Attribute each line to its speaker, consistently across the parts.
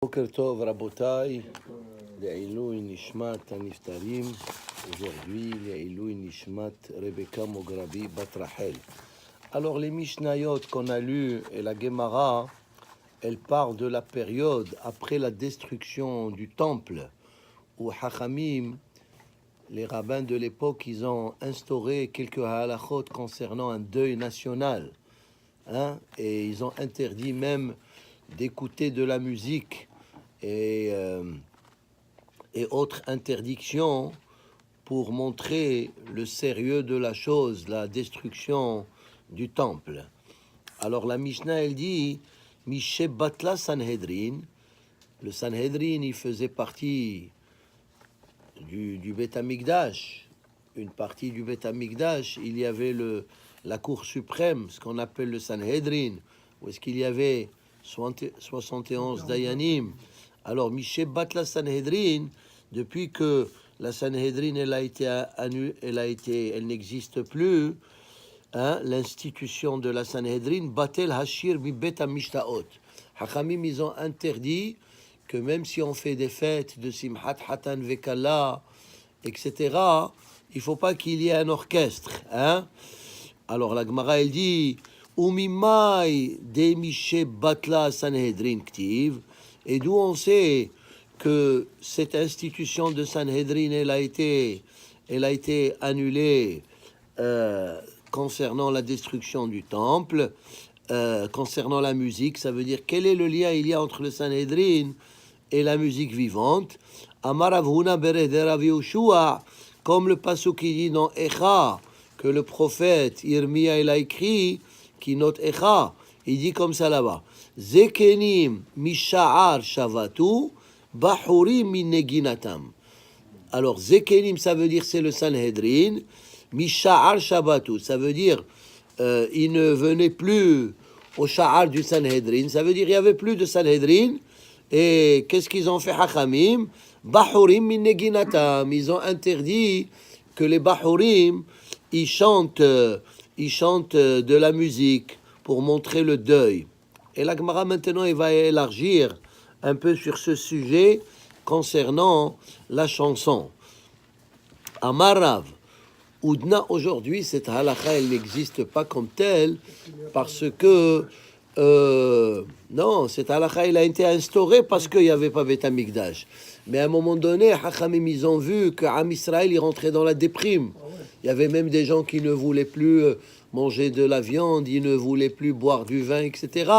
Speaker 1: Boker Tov, Rabotai, Le'ilui Nishmat Haniftarim. Aujourd'hui, Le'ilui Nishmat Rebecca Mograbi Bat Rachel. Alors, les Mishnayot qu'on a lues et la Gemara, elles parlent de la période après la destruction du temple, où Hachamim, les rabbins de l'époque, ils ont instauré quelques halachot concernant un deuil national. Et ils ont interdit même d'écouter de la musique et autres interdictions pour montrer le sérieux de la chose, la destruction du temple. Alors la Mishnah, elle dit Mishe Batla Sanhedrin. Le Sanhedrin, il faisait partie du Beth Amikdash. Une partie du Beth Amikdash, il y avait la Cour suprême, ce qu'on appelle le Sanhedrin, où est-ce qu'il y avait 71 Dayanim. Alors, Mishe Batla Sanhedrin, depuis que la Sanhedrin elle n'existe plus, l'institution de la Sanhedrin, Batel Hashir Bibet Amishtaot. Hachamim, ils ont interdit que même si on fait des fêtes de Simchat Hatan Vekala, etc., il faut pas qu'il y ait un orchestre. Alors, la Gemara, elle dit Umimai de Mishe Batla Sanhedrin Ktiv. Et d'où on sait que cette institution de Sanhedrin, elle a été annulée concernant la destruction du temple, concernant la musique. Ça veut dire, quel est le lien il y a entre le Sanhedrin et la musique vivante? Amar Rav Huna bered Rav Yehoshua, comme le pasuk qui dit dans Echa, que le prophète Yirmia il a écrit, qui note Echa, il dit comme ça là-bas. Zekenim misha'ar shavatu, bahurim mineginatam. Alors, Zekenim, ça veut dire c'est le Sanhedrin. Misha'ar shavatu, ça veut dire il ne venait plus au sha'ar du Sanhedrin. Ça veut dire il n'y avait plus de Sanhedrin. Et qu'est-ce qu'ils ont fait, Hachamim? Bahurim mineginatam. Ils ont interdit que les bahurim, ils chantent de la musique pour montrer le deuil. Et la Gemara maintenant, il va élargir un peu sur ce sujet concernant la chanson. Amarav, Oudna, aujourd'hui, cette halakha, elle n'existe pas comme telle, parce que, non, cette halakha, elle a été instaurée parce qu'il n'y avait pas Beth Amikdash. Mais à un moment donné, Hachamim, ils ont vu qu'Am Israël, il rentrait dans la déprime. Il y avait même des gens qui ne voulaient plus manger de la viande, ils ne voulaient plus boire du vin, etc.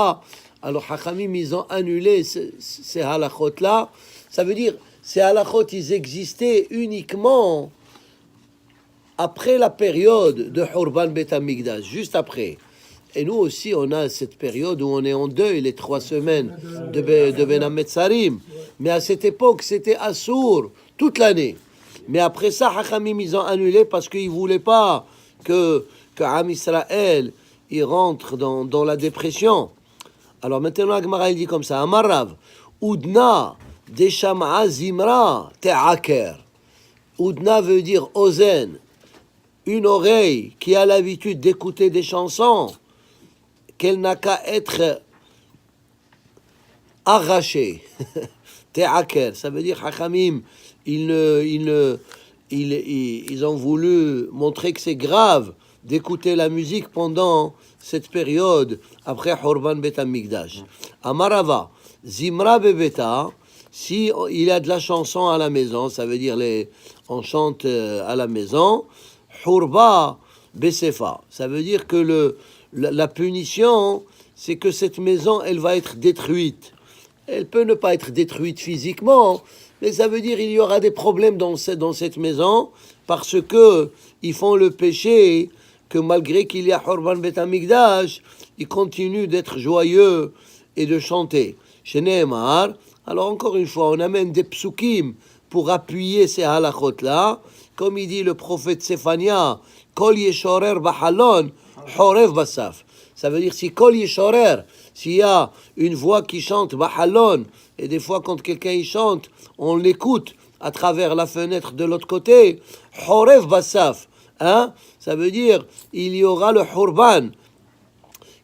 Speaker 1: Alors, Hachamim, ils ont annulé ces halachot-là. Ça veut dire, ces halachot, ils existaient uniquement après la période de Hurban Beth Amikdash, juste après. Et nous aussi, on a cette période où on est en deuil, les 3 semaines de Ben Hametzarim. Mais à cette époque, c'était Assour, toute l'année. Mais après ça, Hachamim, ils ont annulé parce qu'ils ne voulaient pas que Am Israël, il rentre dans la dépression. Alors maintenant, la Gemara, il dit comme ça, Amarav, Oudna, Deshama'a Zimra, Te'aker. Oudna veut dire ozen, une oreille qui a l'habitude d'écouter des chansons, qu'elle n'a qu'à être arrachée. Te'aker, ça veut dire Hachamim, ils ont voulu montrer que c'est grave d'écouter la musique pendant cette période après Hurban Beth Amikdash. Amarava, Zimra Bebeta, si il y a de la chanson à la maison, ça veut dire on chante à la maison. Hurba Besefa, ça veut dire que la punition, c'est que cette maison, elle va être détruite. Elle peut ne pas être détruite physiquement, mais ça veut dire qu'il y aura des problèmes dans cette maison parce que ils font le péché que malgré qu'il y a Hurban Beth Amikdash, ils continuent d'être joyeux et de chanter. Chez Nehemar, alors encore une fois, on amène des psukim pour appuyer ces halachot-là, comme il dit le prophète Séphania, Kol Yeshorer Bahalon, Horev Basaf. Ça veut dire si Kol Yeshorer, s'il y a une voix qui chante Bahalon, et des fois quand quelqu'un y chante, on l'écoute à travers la fenêtre de l'autre côté, Horev Basaf. Ça veut dire il y aura le Hurban,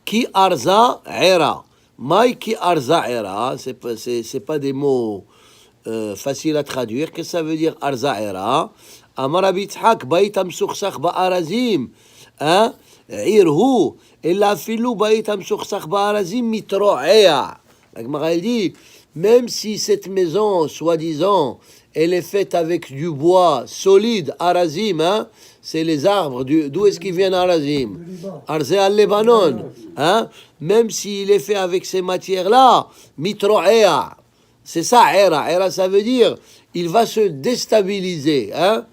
Speaker 1: qui arza era. Maïki Arzaera, c'est pas des mots faciles à traduire. Qu'est-ce que ça veut dire Arzaera? Amar Rabbi Yitzhak, Bait Amsuchsach Ba'arazim. Hein? Irhu, Ella Filou Bait Amsuchsach Ba'arazim Mitro'ea. La Gemara elle dit, même si cette maison, soi-disant, elle est faite avec du bois solide, Arazim, hein? C'est les arbres, d'où est-ce qu'ils viennent Arazim? Arze al-Lebanon. Hein? Même s'il est fait avec ces matières-là, Mitro'ea. C'est ça, Era. Era, ça veut dire, il va se déstabiliser. Hein?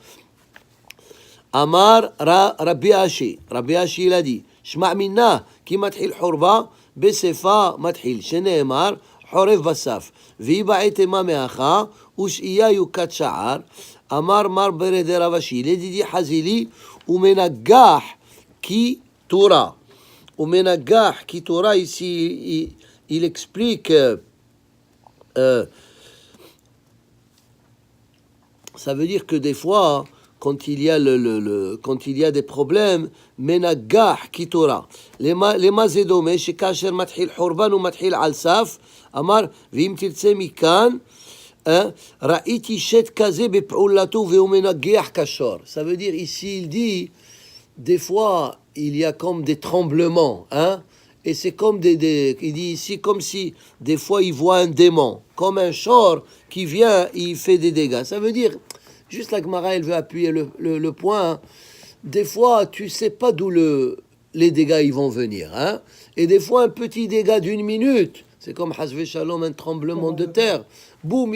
Speaker 1: Amar Rabbi Ashi. Rabbi Ashi, il a dit, Shma' minna, ki mathil hurba, besefa mathil. Shene'emar, חורב בסף, והיא בעתמה מאחה, ושאייה יוקת שער, אמר מר ברדי רב אשי, לדידי חזילי, ומנגח כי תורה. ומנגח כי תורה, ici, il explique, ça veut dire que des fois, quand il y a quand il y a des problèmes, menagah kitora. למה זה דומה? שכאשר מתחיל חורבן ומתחיל על סף, אמר, ואם תרצה מכאן, ראיתי שד כזה בפעולתו והוא מנגח כשור. Ça veut dire, ici, il dit, des fois, il y a comme des tremblements, hein? Et c'est comme il dit ici, comme si, des fois, il voit un démon, comme un shor qui vient, il fait des dégâts. Ça veut dire, juste la Gemara, elle veut appuyer le point. Hein. Des fois, tu sais pas d'où les dégâts ils vont venir. Hein. Et des fois, un petit dégât d'une minute, c'est comme Hasvé Shalom, un tremblement de terre. Boum,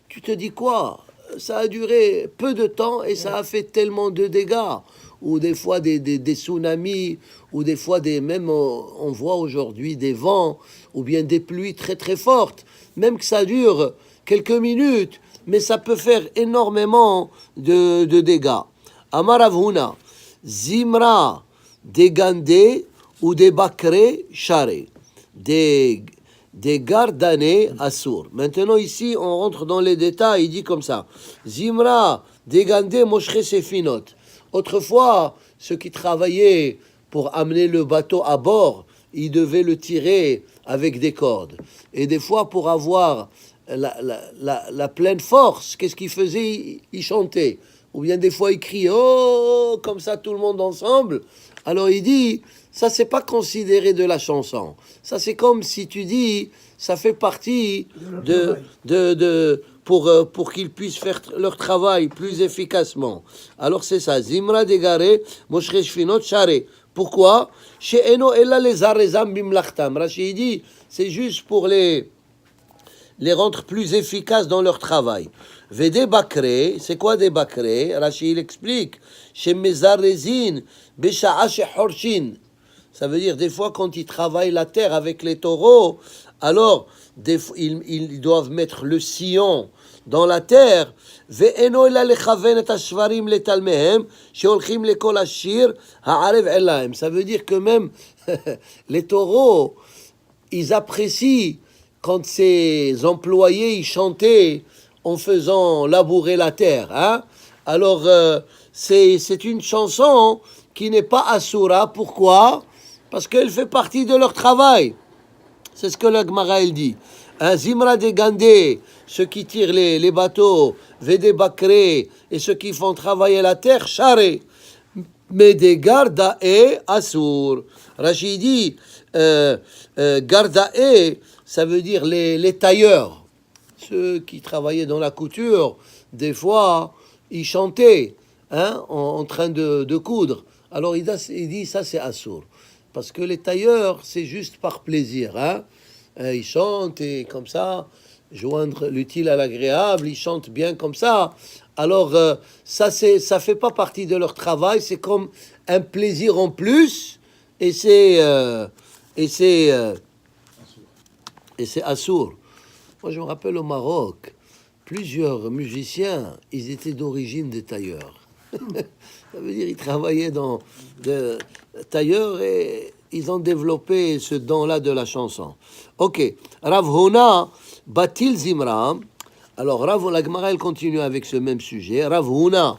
Speaker 1: tu te dis quoi? Ça a duré peu de temps et ça a fait tellement de dégâts. Ou des fois des tsunamis, ou des fois même on voit aujourd'hui des vents, ou bien des pluies très très fortes. Même que ça dure quelques minutes, mais ça peut faire énormément de dégâts. Amar Rav Huna, Zimra, des gandés ou des bakrés charés, des gardanés assour. Maintenant ici, on rentre dans les détails, il dit comme ça. Zimra, des gandés moshre sefinot. Autrefois, ceux qui travaillaient pour amener le bateau à bord, ils devaient le tirer avec des cordes. Et des fois, pour avoir la pleine force, qu'est-ce qu'ils faisaient? Ils chantaient. Ou bien des fois, ils criaient, oh, comme ça, tout le monde ensemble. Alors il dit, ça, c'est pas considéré de la chanson. Ça, c'est comme si tu dis, ça fait partie pour qu'ils puissent faire leur travail plus efficacement. Alors c'est ça. Zimra degare, moshre shfinot share. Pourquoi? Chez Eno ella les arezam bimlachtam. Rashi dit, c'est juste pour les rendre plus efficaces dans leur travail. Vede bakre, c'est quoi des bakre? Rashi il explique. Chez mezarezin, besha'a shehorshin. Ça veut dire des fois quand ils travaillent la terre avec les taureaux, alors ils doivent mettre le sillon dans la terre. ואינו אלא לכוון את השברים לתלמיהם שהולכים לכל השיר הערב אלהם. Ça veut dire que même les taureaux, ils apprécient quand ces employés ils chantaient en faisant labourer la terre. Hein? Alors c'est une chanson qui n'est pas asura. Pourquoi? Parce qu'elle fait partie de leur travail. C'est ce que la Gemara elle dit. Un Zimra des Gandés, ceux qui tirent les bateaux, Védé Bakré, et ceux qui font travailler la terre, Charé. Mais des Gardae Assour. Rachid dit, Gardae, ça veut dire les tailleurs. Ceux qui travaillaient dans la couture, des fois, ils chantaient hein, en train de coudre. Alors il dit, ça c'est Assour. Parce que les tailleurs, c'est juste par plaisir. Hein? Ils chantent et comme ça, joindre l'utile à l'agréable, ils chantent bien comme ça. Alors, ça fait pas partie de leur travail, c'est comme un plaisir en plus, et c'est assour. Moi, je me rappelle au Maroc, plusieurs musiciens, ils étaient d'origine des tailleurs. Ça veut dire ils travaillaient dans de tailleurs et ils ont développé ce don-là de la chanson. Ok, Rav Huna Batil Zimra. Alors la Gemara elle continue avec ce même sujet. Rav Huna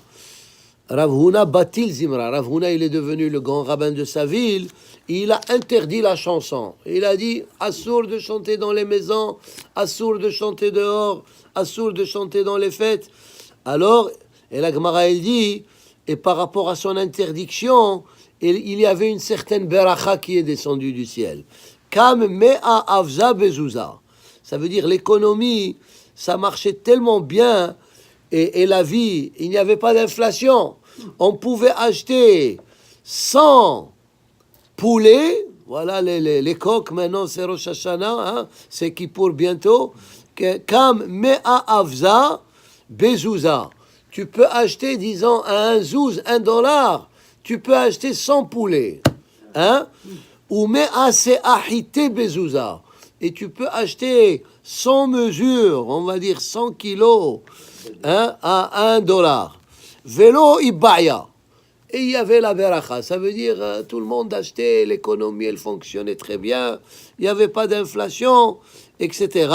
Speaker 1: Rav Huna Batil Zimra. Rav Huna, il est devenu le grand rabbin de sa ville. Il a interdit la chanson. Il a dit assour de chanter dans les maisons, assour de chanter dehors, assour de chanter dans les fêtes. Alors, et la Gemara, elle dit, et par rapport à son interdiction, il y avait une certaine beracha qui est descendue du ciel. Kam mea avza bezouza. Ça veut dire l'économie, ça marchait tellement bien. Et la vie, il n'y avait pas d'inflation. On pouvait acheter 100 poulets. Voilà les coqs, maintenant c'est Rosh Hashanah, hein, c'est Kippour bientôt. Kam mea avza bezouza. Tu peux acheter, disons, à un zouz, $1, tu peux acheter 100 poulets. Hein? Ou mea se'ahite bezouza. Et tu peux acheter 100 mesures, on va dire 100 kilos, hein, à $1. Vélo ibaya. Et il y avait la beracha. Ça veut dire tout le monde achetait, l'économie elle fonctionnait très bien, il n'y avait pas d'inflation, etc.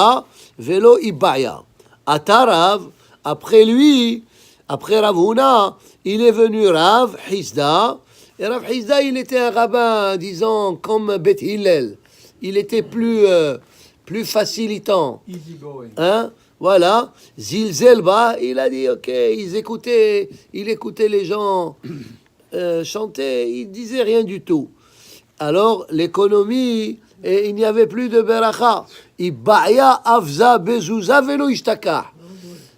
Speaker 1: Vélo ibaya. Atarav, après lui, après Rav Huna, il est venu Rav Hizda. Et Rav Hizda, il était un rabbin, disons, comme Beth Hillel. Il était plus facilitant.
Speaker 2: Easy going.
Speaker 1: Hein? Voilà. Zilzelba, il a dit, ok, il écoutait les gens chanter, il disait rien du tout. Alors, l'économie, et il n'y avait plus de beracha. Ibaya avza bezouza velo ishtakah.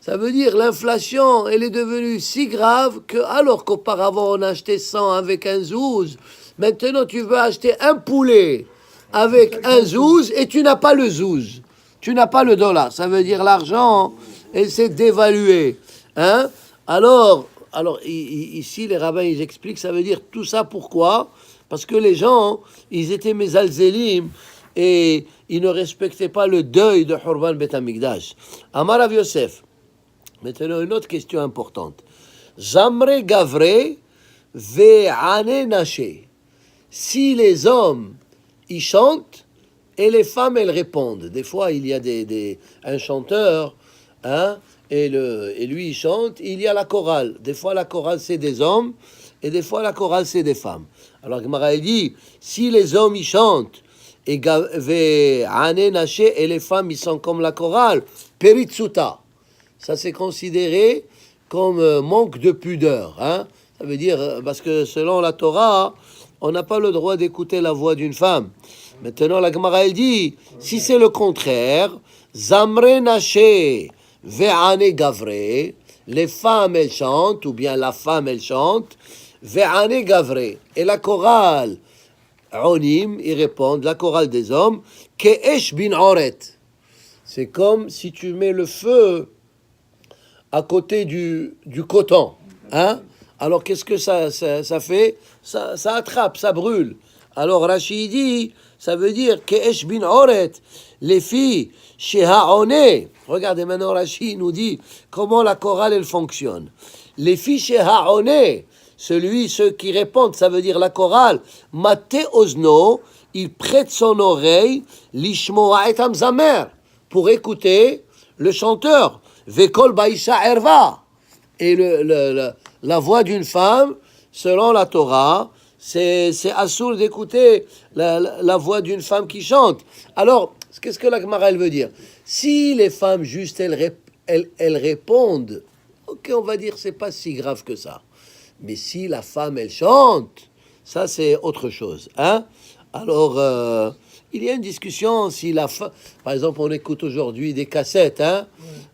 Speaker 1: Ça veut dire l'inflation, elle est devenue si grave que, alors qu'auparavant on achetait 100 avec un zouz, maintenant tu veux acheter un poulet avec un zouz et tu n'as pas le zouz. Tu n'as pas le dollar. Ça veut dire l'argent, elle s'est dévaluée. Hein? Alors, ici, les rabbins, ils expliquent, ça veut dire tout ça pourquoi? Parce que les gens, ils étaient mezalzelim et ils ne respectaient pas le deuil de Hurban Bet Hamikdash. Amar Rav Yosef. Maintenant, une autre question importante. Zamre gavre ve'ane naché. Si les hommes, ils chantent, et les femmes, elles répondent. Des fois, il y a un chanteur, hein, et lui, il chante. Il y a la chorale. Des fois, la chorale, c'est des hommes, et des fois, la chorale, c'est des femmes. Alors, Gemara dit, si les hommes, ils chantent, et ve'ane naché, et les femmes, ils sont comme la chorale, peritsuta. Ça, c'est considéré comme manque de pudeur. Hein? Ça veut dire, parce que selon la Torah, on n'a pas le droit d'écouter la voix d'une femme. Maintenant, la Gemara, elle dit, si c'est le contraire, Zamre naché ve'ane gavre, les femmes, elles chantent, ou bien la femme, elle chante, ve'ane gavre. Et la chorale, onim, ils répondent, la chorale des hommes, ke'esh bin oret. C'est comme si tu mets le feu à côté du coton, hein? Alors qu'est-ce que ça fait? Ça attrape, ça brûle. Alors Rachid dit, ça veut dire ke'esh bin oret, les filles chez Ha'one. Regardez maintenant, Rachid nous dit comment la chorale elle fonctionne. Les filles chez Ha'one, ceux qui répondent, ça veut dire la chorale, Mate Ozno, il prête son oreille, lishmoa et amzamer, pour écouter le chanteur. Vekol baisha erva. Et la voix d'une femme, selon la Torah, c'est assour d'écouter la voix d'une femme qui chante. Alors, qu'est-ce que la Gemara elle veut dire? Si les femmes juste elles répondent, ok, on va dire c'est pas si grave que ça. Mais si la femme elle chante, ça c'est autre chose, hein? Alors, il y a une discussion si par exemple, on écoute aujourd'hui des cassettes, hein?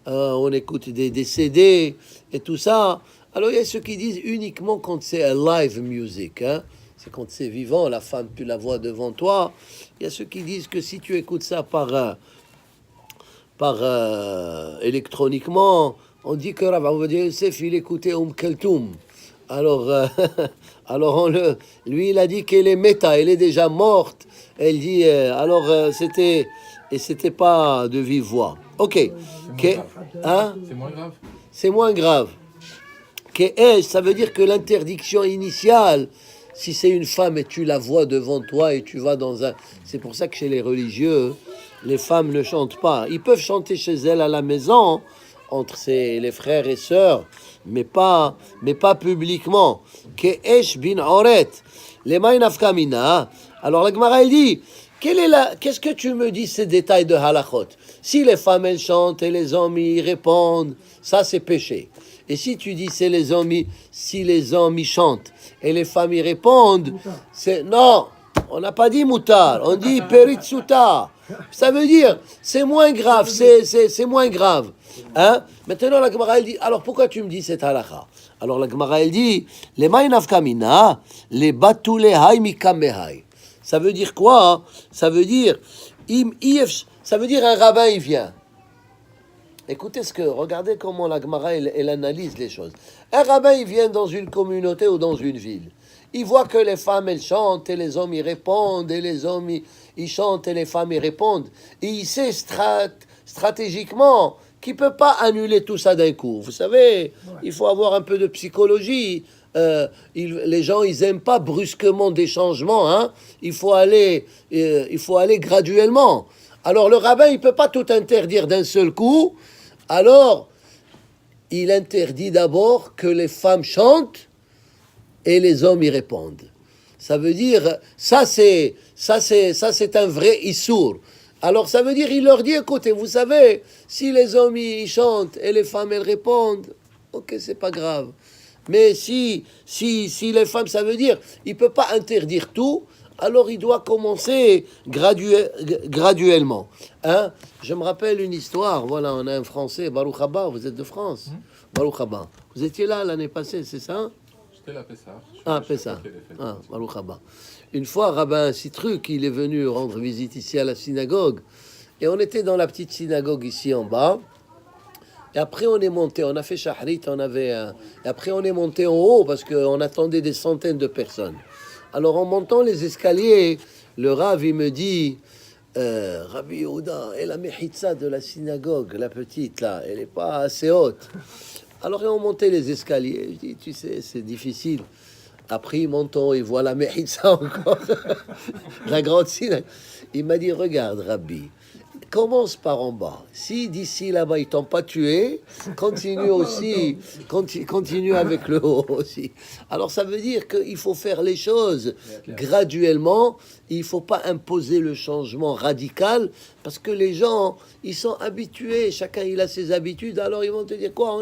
Speaker 1: On écoute des CD et tout ça. Alors, il y a ceux qui disent uniquement quand c'est un live music, hein? C'est quand c'est vivant, la femme, tu la vois devant toi. Il y a ceux qui disent que si tu écoutes ça par électroniquement, on dit que Rav Ovadia Yosef, il écoutait Keltoum. Alors, lui, il a dit qu'elle est méta, elle est déjà morte. Elle dit, c'était pas de vive voix. Ok. Hein?
Speaker 2: C'est moins grave.
Speaker 1: C'est moins grave. Ça veut dire que l'interdiction initiale, si c'est une femme et tu la vois devant toi et tu vas dans un... C'est pour ça que chez les religieux, les femmes ne chantent pas. Ils peuvent chanter chez elles à la maison entre les frères et sœurs, mais pas publiquement. Ke'esh bin oret, les nafka mina. Alors la Gemara elle dit, qu'est-ce que tu me dis ces détails de halachot? Si les femmes elles chantent et les hommes y répondent, ça c'est péché. Et si tu dis si les hommes y chantent et les femmes y répondent, c'est non. On n'a pas dit moutar, on dit peritsuta. Ça veut dire, c'est moins grave, c'est moins grave. Hein? Maintenant, la Gemara, elle dit, alors pourquoi tu me dis cette halakha? Alors la Gemara, elle dit, les ma'inafkamina, les batulehai mikamehai. Ça veut dire quoi? Ça veut dire, ça veut dire un rabbin, il vient. Écoutez regardez comment la Gemara, elle analyse les choses. Un rabbin, il vient dans une communauté ou dans une ville. Il voit que les femmes, elles chantent et les hommes y répondent, et les hommes, ils chantent et les femmes y répondent. Et il sait stratégiquement qu'il ne peut pas annuler tout ça d'un coup. Vous savez, il faut avoir un peu de psychologie. Les gens, ils n'aiment pas brusquement des changements. Hein. Il faut aller graduellement. Alors le rabbin, il ne peut pas tout interdire d'un seul coup. Alors, il interdit d'abord que les femmes chantent et les hommes y répondent. Ça veut dire, ça c'est un vrai issour. Alors ça veut dire, il leur dit, écoutez, vous savez, si les hommes y chantent et les femmes elles répondent, ok, c'est pas grave. Mais si les femmes, ça veut dire, il peut pas interdire tout, alors il doit commencer graduellement. Hein? Je me rappelle une histoire, voilà, on a un Français, Baruch Haba, vous êtes de France, Baruch Haba. Vous étiez là l'année passée, c'est ça?
Speaker 2: J'étais là, Pessah.
Speaker 1: Pessah. Baruch Haba. Une fois, Rabbin Citruc, il est venu rendre visite ici à la synagogue, et on était dans la petite synagogue ici en bas. Et après, on est monté, on a fait Shahrit, et après, on est monté en haut parce qu'on attendait des centaines de personnes. Alors, en montant les escaliers, le Rav, il me dit, Rabbi Yehuda, et la mechitza de la synagogue, la petite là, elle n'est pas assez haute. Alors, on montait les escaliers. Je dis, tu sais, c'est difficile. Après, montons, il voit la mechitza encore, la grande synagogue. Il m'a dit, regarde, Rabbi, commence par en bas. Si d'ici là-bas, ils t'ont pas tué, continue avec le haut aussi. Alors, ça veut dire qu'il faut faire les choses graduellement. Il faut pas imposer le changement radical parce que les gens, ils sont habitués. Chacun, il a ses habitudes. Alors, ils vont te dire quoi?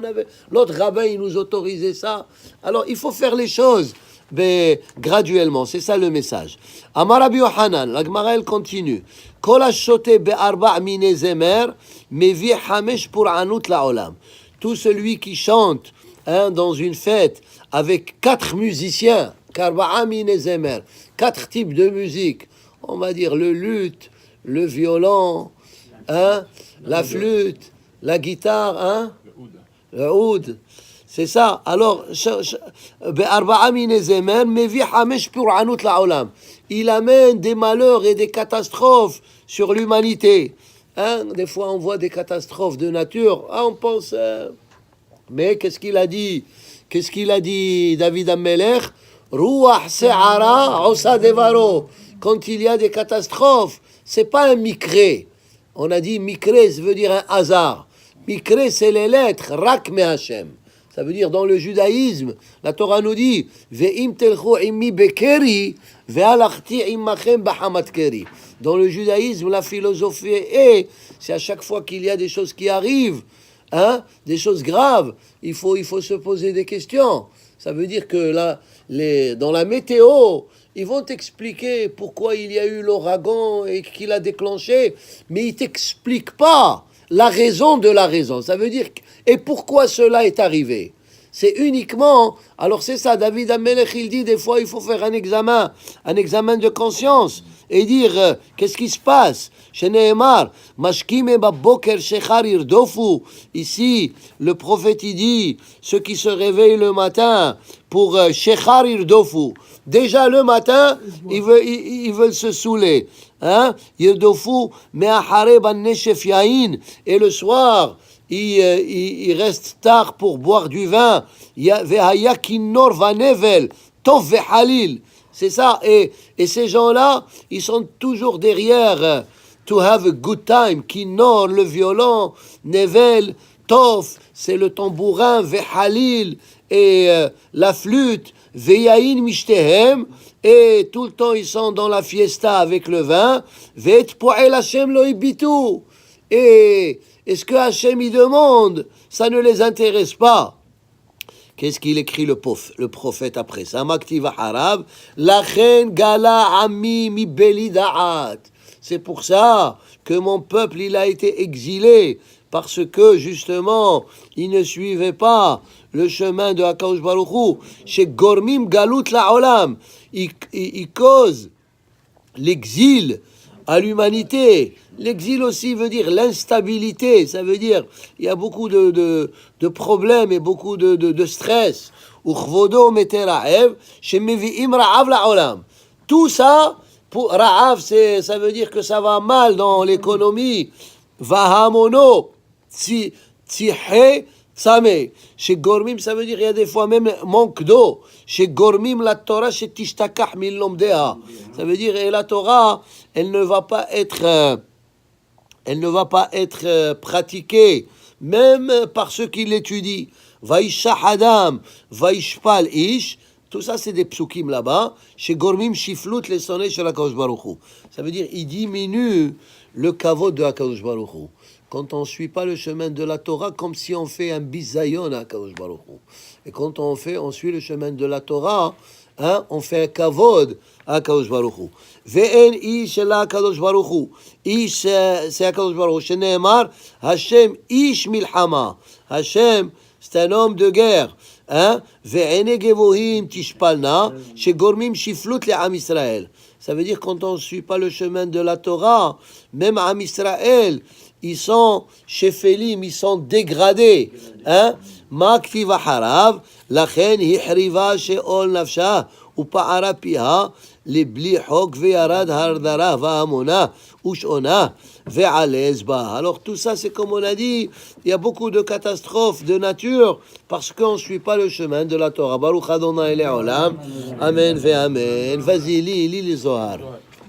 Speaker 1: L'autre rabbin, il nous autorisait ça. Alors, il faut faire les choses. Mais graduellement, c'est ça le message. Amar Rabbi Yohanan, la Gemara elle continue. Kol hashote be'arba' mine zemer mevi hamesh pur'anut la'olam. Tout celui qui chante dans une fête avec 4 musiciens, karba'a mine zemer, 4 types de musique, on va dire le luth, le violon, la flûte, la guitare, le oud. C'est ça. Alors, il amène des malheurs et des catastrophes sur l'humanité. Des fois, on voit des catastrophes de nature. On pense... Mais qu'est-ce qu'il a dit? Qu'est-ce qu'il a dit, David Ammelech? Ruach se'ara osa devaro. Quand il y a des catastrophes, c'est pas un mikré. On a dit mikré, ça veut dire un hasard. Mikré, c'est les lettres. Rak me Hashem. Ça veut dire, dans le judaïsme, la Torah nous dit Ve'im telchu immi bekeri ve'alachti immachem bahamat keri. Dans le judaïsme, la philosophie c'est à chaque fois qu'il y a des choses qui arrivent, des choses graves, il faut se poser des questions. Ça veut dire que là, dans la météo, ils vont t'expliquer pourquoi il y a eu l'ouragan et qu'il a déclenché, mais ils t'expliquent pas la raison de la raison. Ça veut dire, et pourquoi cela est arrivé? C'est uniquement, alors c'est ça, David Ammelech, il dit, des fois, il faut faire un examen de conscience, et dire, qu'est-ce qui se passe? Chez Nehemar, Mashkime Baboker Shechar Irdofu, ici, le prophète, il dit, ceux qui se réveillent le matin, pour Shechar Irdofu, déjà le matin, ils veulent se saouler. Yirdofu me'achare ban neshef yain, et le soir il reste tard pour boire du vin. Ve'haya kinor vanevel tov ve'halil. C'est ça, et ces gens-là, ils sont toujours derrière to have a good time. Kinor, le violon, nevel, Tof, c'est le tambourin, Vehalil, et la flûte, Veyain Mishtehem, et tout le temps ils sont dans la fiesta avec le vin, Vet Poel Hashem lo ibitu. Et ce que Hashem y demande, ça ne les intéresse pas. Qu'est-ce qu'il écrit le prophète après ça? Maktiva Harab, Lachen Gala Ami Mi Beli Da'at. C'est pour ça que mon peuple, il a été exilé, parce que justement, il ne suivait pas le chemin de Akadosh Baruch Hu. Chez Gormim Galut La'olam, il cause l'exil à l'humanité. L'exil aussi veut dire l'instabilité, ça veut dire il y a beaucoup de problèmes et beaucoup de stress. Uchvodo meter ra'ev, shemevi'im ra'av la'olam. Tout ça, pour ra'av, ça veut dire que ça va mal dans l'économie. Vahamono, tzihé, Sameh. Chez Gormim, ça veut dire il y a des fois même manque d'eau. Chez Gormim, la Torah, chez Tishtakach Milomdea. Ça veut dire, et la Torah, elle ne va pas être pratiquée, même par ceux qui l'étudient. Vaisha Hadam, Vaishpal Ish. Tout ça, c'est des psukim là-bas. Chez Gormim, Shiflut, les sonnets chez la Kadosh Baruch Hu. Ça veut dire, il diminue le kavod de la Kadosh Baruch Hu. Quand on ne suit pas le chemin de la Torah, comme si on fait un bisayon à Kadosh Baruch Hu. Et quand on suit le chemin de la Torah, hein, on fait un kavod à Kadosh Baruch Hu. Ve'en ish la Kadosh Baruch Hu. Ish, c'est à Kadosh Baruch Hu. Shene'emar, Hashem ish milchama. Hashem, c'est un homme de guerre. Hein? Ve'ene gevohim tishpalna. Shegormim shiflut le Am Israël. Ça veut dire quand on ne suit pas le chemin de la Torah, même Am Israël, ils sont shefelim, ils sont dégradés. Hein? Ma kfiva harav, lachen hihriva sheol nafsha, upa'ara piha, לבלי חוק וירד הרדרה והמונה ושעונה ועלז בה. Alors tout ça, c'est comme on a dit, il y a beaucoup de catastrophes de nature parce qu'on ne suit pas le chemin de la Torah. Baruch Adonai Le'olam. Amen ve Amen. Vas-y, lis les Zohar.